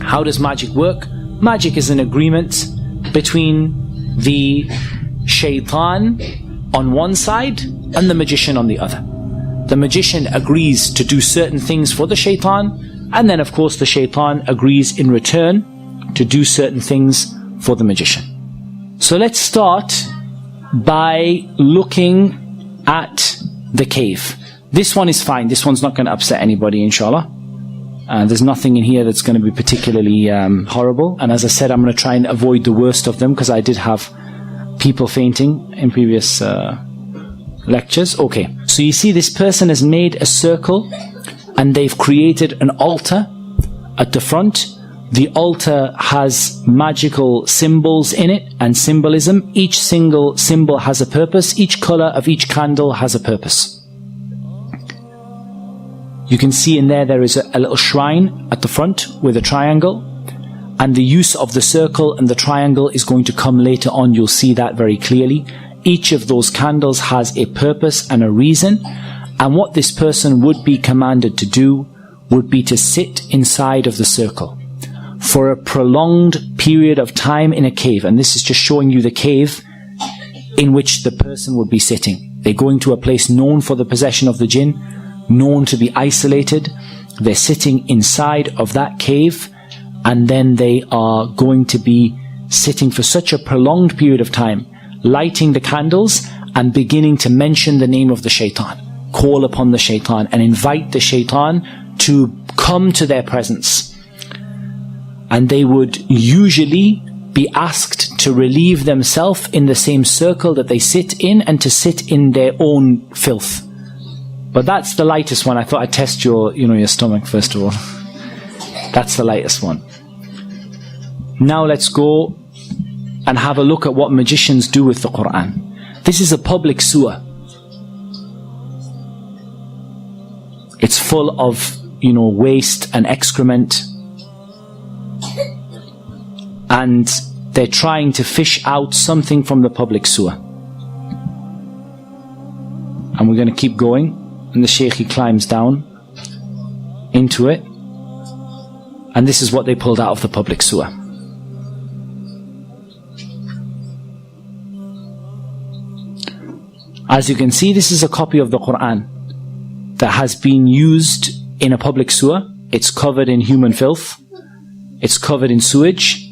How does magic work? Magic is an agreement between the shaitan on one side and the magician on the other. The magician agrees to do certain things for the shaitan, and then of course the shaitan agrees in return to do certain things for the magician. So let's start by looking at the cave. This one is fine. This one's not going to upset anybody, inshallah. There's nothing in here that's going to be particularly horrible. And as I said, I'm going to try and avoid the worst of them, because I did have people fainting in previous lectures. Okay, so you see this person has made a circle and they've created an altar at the front. The altar has magical symbols in it and symbolism. Each single symbol has a purpose. Each color of each candle has a purpose. You can see in there is a little shrine at the front with a triangle, and the use of the circle and the triangle is going to come later on. You'll see that very clearly. Each of those candles has a purpose and a reason, and what this person would be commanded to do would be to sit inside of the circle for a prolonged period of time in a cave. And this is just showing you the cave in which the person would be sitting. They're going to a place known for the possession of the jinn, known to be isolated. They're sitting inside of that cave, and then they are going to be sitting for such a prolonged period of time, lighting the candles and beginning to mention the name of the shaitan, call upon the shaitan and invite the shaitan to come to their presence. And they would usually be asked to relieve themselves in the same circle that they sit in, and to sit in their own filth. But that's the lightest one. I thought I'd test your stomach first of all. That's the lightest one. Now let's go and have a look at what magicians do with the Quran. This is a public sewer. It's full of, waste and excrement. And they're trying to fish out something from the public sewer. And we're going to keep going. And the Shaykh, he climbs down into it. And this is what they pulled out of the public sewer. As you can see, this is a copy of the Quran that has been used in a public sewer. It's covered in human filth. It's covered in sewage.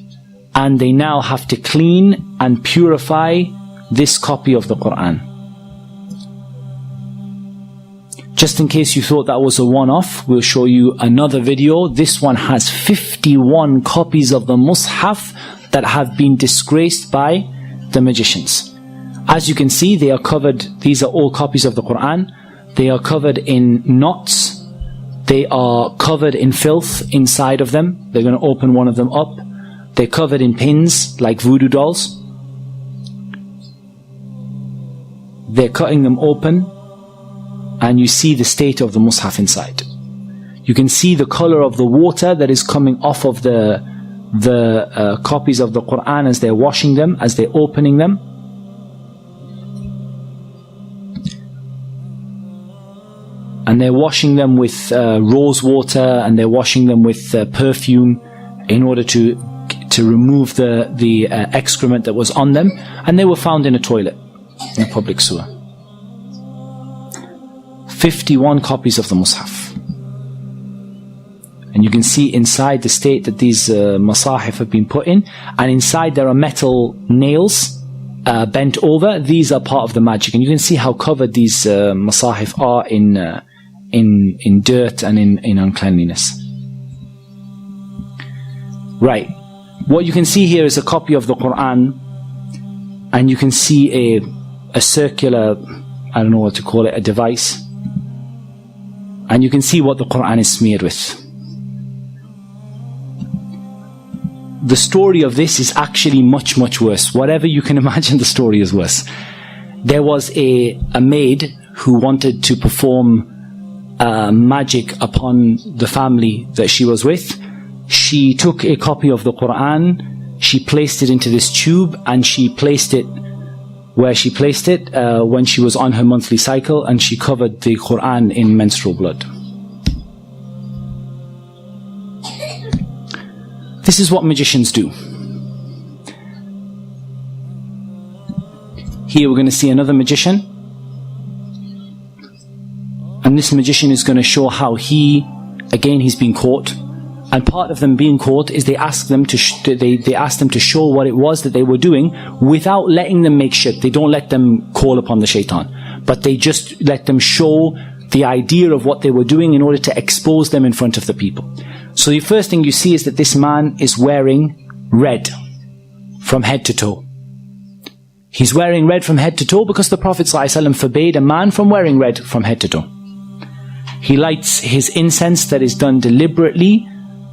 And they now have to clean and purify this copy of the Quran. Just in case you thought that was a one-off, we'll show you another video. This one has 51 copies of the Mus'haf that have been disgraced by the magicians. As you can see, they are covered, these are all copies of the Quran. They are covered in knots. They are covered in filth inside of them. They're going to open one of them up. They're covered in pins like voodoo dolls. They're cutting them open, and you see the state of the Mus'haf inside. You can see the color of the water that is coming off of the copies of the Quran as they're washing them, as they're opening them. And they're washing them with rose water, and they're washing them with perfume in order to remove the excrement that was on them. And they were found in a toilet, in a public sewer. 51 copies of the Mus'haf. And you can see inside the state that these masahif have been put in. And inside there are metal nails bent over. These are part of the magic. And you can see how covered these masahif are in dirt and in uncleanliness. Right. What you can see here is a copy of the Quran, and you can see a circular, I don't know what to call it, a device. And you can see what the Quran is smeared with. The story of this is actually much, much worse. Whatever you can imagine, the story is worse. There was a maid who wanted to perform magic upon the family that she was with. She took a copy of the Quran, she placed it into this tube, and she placed it where she placed it when she was on her monthly cycle, and she covered the Quran in menstrual blood. This is what magicians do. Here we're going to see another magician. And this magician is going to show how he's been caught. And part of them being caught is they ask them to they ask them to show what it was that they were doing without letting them make shirk. They don't let them call upon the shaitan, but they just let them show the idea of what they were doing in order to expose them in front of the people. So the first thing you see is that this man is wearing red from head to toe. He's wearing red from head to toe because the Prophet ﷺ forbade a man from wearing red from head to toe. He lights his incense that is done deliberately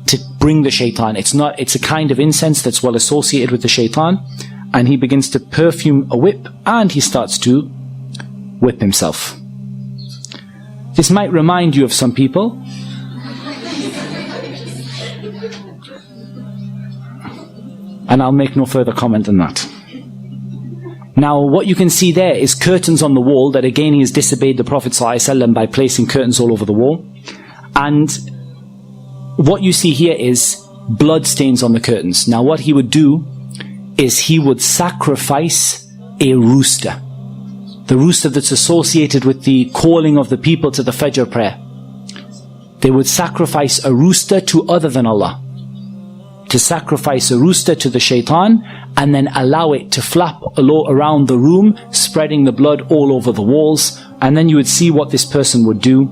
to bring the shaitan. It's a kind of incense that's well associated with the shaitan, and he begins to perfume a whip and he starts to whip himself. This might remind you of some people. And I'll make no further comment on that. Now, what you can see there is curtains on the wall that again he has disobeyed the Prophet ﷺ by placing curtains all over the wall. And what you see here is blood stains on the curtains. Now, what he would do is he would sacrifice a rooster. The rooster that's associated with the calling of the people to the Fajr prayer. They would sacrifice a rooster to other than Allah. To sacrifice a rooster to the shaitan and then allow it to flap around the room, spreading the blood all over the walls. And then you would see what this person would do.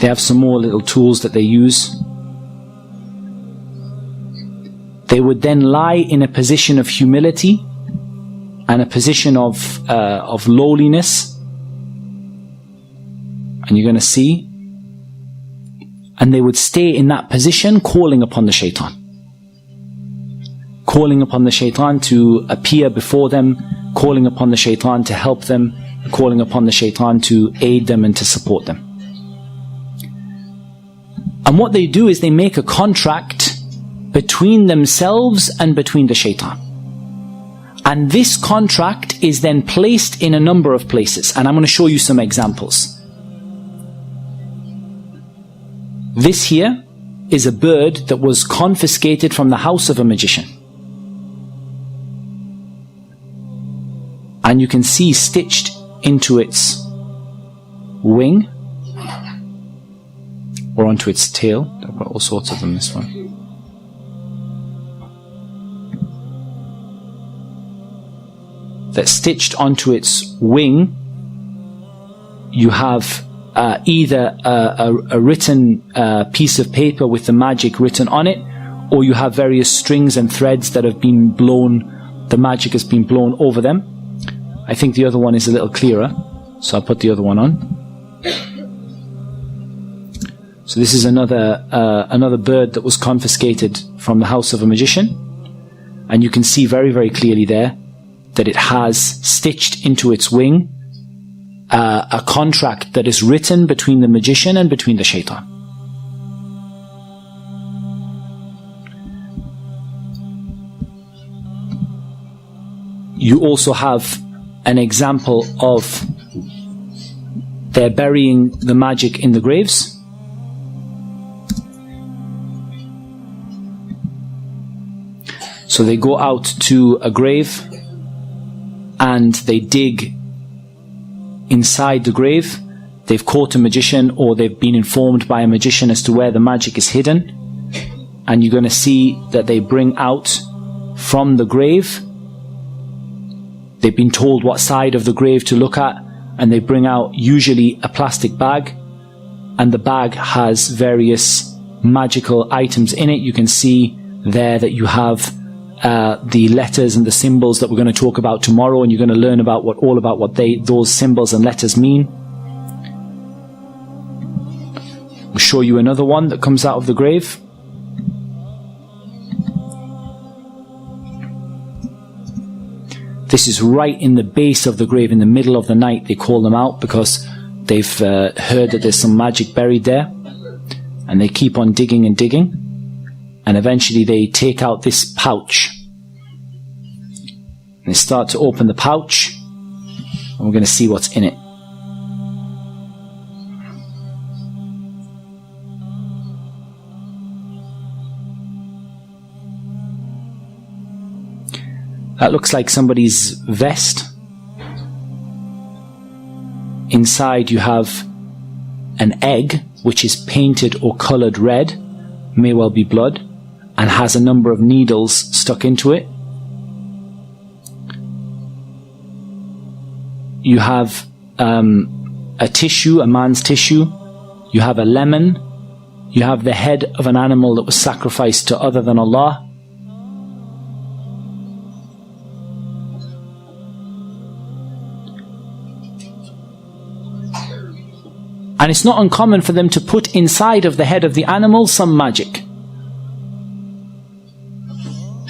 They have some more little tools that they use. They would then lie in a position of humility and a position of lowliness, and you're going to see, and they would stay in that position calling upon the shaitan, calling upon the shaitan to appear before them, calling upon the shaitan to help them, calling upon the shaitan to aid them and to support them. And what they do is they make a contract between themselves and between the shaitan. And this contract is then placed in a number of places. And I'm going to show you some examples. This here is a bird that was confiscated from the house of a magician. And you can see stitched into its wing, or onto its tail. I've got all sorts of them, this one. That's stitched onto its wing. You have either a written piece of paper with the magic written on it, or you have various strings and threads that have been blown, the magic has been blown over them. I think the other one is a little clearer, so I'll put the other one on. So this is another bird that was confiscated from the house of a magician, and you can see very, very clearly there that it has stitched into its wing a contract that is written between the magician and between the shaitan. You also have an example of they're burying the magic in the graves. So they go out to a grave and they dig inside the grave. They've caught a magician, or they've been informed by a magician as to where the magic is hidden. And you're going to see that they bring out from the grave, they've been told what side of the grave to look at, and they bring out usually a plastic bag, and the bag has various magical items in it. You can see there that you have the letters and the symbols that we're going to talk about tomorrow, and you're going to learn about what those symbols and letters mean. We'll show you another one that comes out of the grave. This is right in the base of the grave, in the middle of the night. They call them out because they've heard that there's some magic buried there, and they keep on digging and digging. And eventually they take out this pouch. And they start to open the pouch. And we're going to see what's in it. That looks like somebody's vest. Inside you have an egg which is painted or coloured red, may well be blood, and has a number of needles stuck into it. You have a tissue, a man's tissue. You have a lemon. You have the head of an animal that was sacrificed to other than Allah. And it's not uncommon for them to put inside of the head of the animal some magic.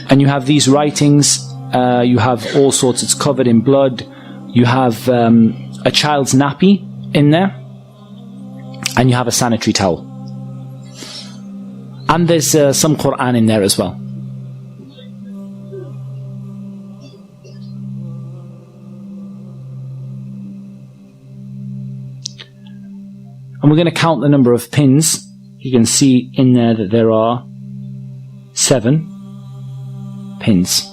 And you have these writings, you have all sorts, it's covered in blood. You have a child's nappy in there. And you have a sanitary towel. And there's some Quran in there as well. And we're going to count the number of pins. You can see in there that there are 7 pins.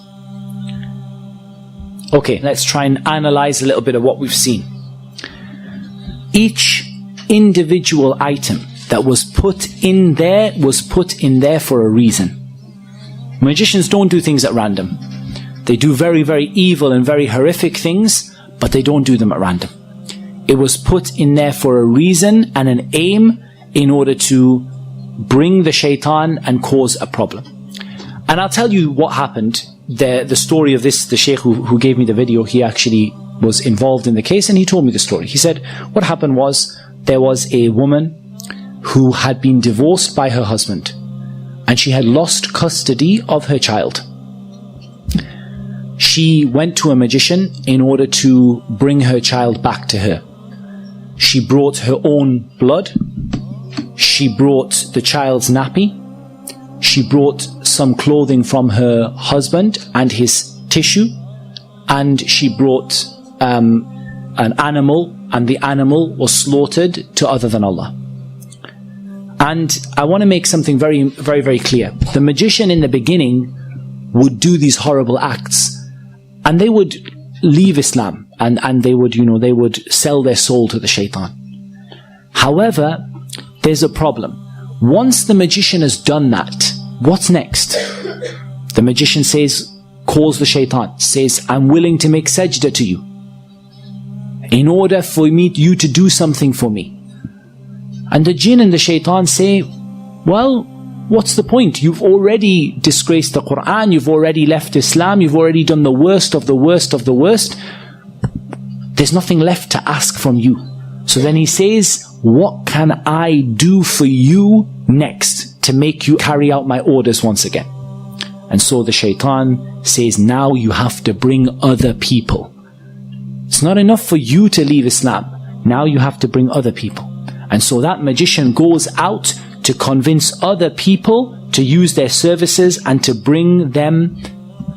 Okay, let's try and analyze a little bit of what we've seen. Each individual item that was put in there for a reason. Magicians don't do things at random. They do very, very evil and very horrific things, but they don't do them at random. It was put in there for a reason and an aim in order to bring the shaitan and cause a problem. And I'll tell you what happened. The story of this, the sheikh who gave me the video, he actually was involved in the case and he told me the story. He said what happened was there was a woman who had been divorced by her husband and she had lost custody of her child. She went to a magician in order to bring her child back to her. She brought her own blood. She brought the child's nappy. She brought some clothing from her husband and his tissue. And she brought an animal, and the animal was slaughtered to other than Allah. And I want to make something very, very, very clear. The magician in the beginning would do these horrible acts, and they would leave Islam, and they would, they would sell their soul to the shaitan. However, there's a problem. Once the magician has done that, what's next? The magician calls the shaitan, says, I'm willing to make sajda to you in order for you to do something for me. And the jinn and the shaitan say, well, what's the point? You've already disgraced the Quran, you've already left Islam, you've already done the worst of the worst of the worst. There's nothing left to ask from you. So then he says, what can I do for you next to make you carry out my orders once again? And so the shaitan says, now you have to bring other people. It's not enough for you to leave Islam. Now you have to bring other people. And so that magician goes out to convince other people to use their services and to bring them,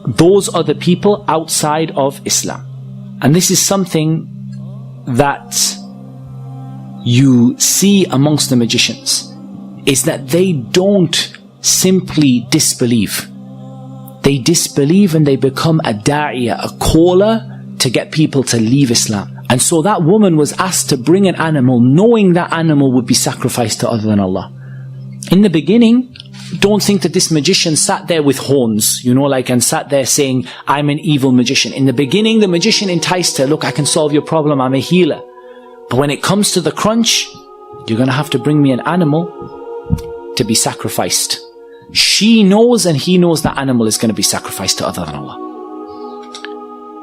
those other people, outside of Islam. And this is something that you see amongst the magicians, is that they don't simply disbelieve. They disbelieve and they become a da'iyah, a caller to get people to leave Islam. And so that woman was asked to bring an animal, knowing that animal would be sacrificed to other than Allah. In the beginning, don't think that this magician sat there with horns, and sat there saying, I'm an evil magician. In the beginning, the magician enticed her, look, I can solve your problem, I'm a healer. But when it comes to the crunch, you're going to have to bring me an animal to be sacrificed. She knows and he knows that animal is going to be sacrificed to other than Allah.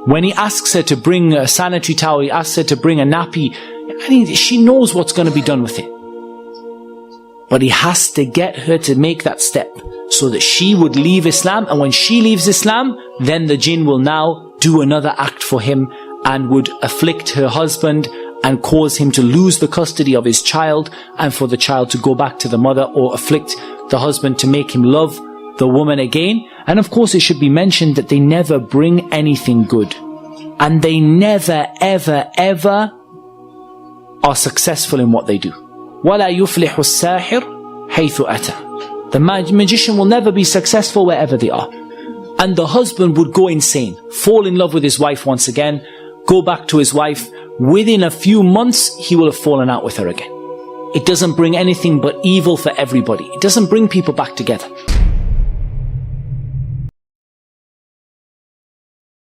When he asks her to bring a sanitary towel, he asks her to bring a nappy, she knows what's going to be done with it. But he has to get her to make that step so that she would leave Islam. And when she leaves Islam, then the jinn will now do another act for him and would afflict her husband and cause him to lose the custody of his child, and for the child to go back to the mother, or afflict the husband to make him love the woman again. And of course it should be mentioned that they never bring anything good. And they never, ever, ever are successful in what they do. وَلَا يُفْلِحُ السَّاحِرُ حَيْثُ أَتَى. The magician will never be successful wherever they are. and the husband would go insane, fall in love with his wife once again, go back to his wife. Within a few months, he will have fallen out with her again. It doesn't bring anything but evil for everybody. It doesn't bring people back together.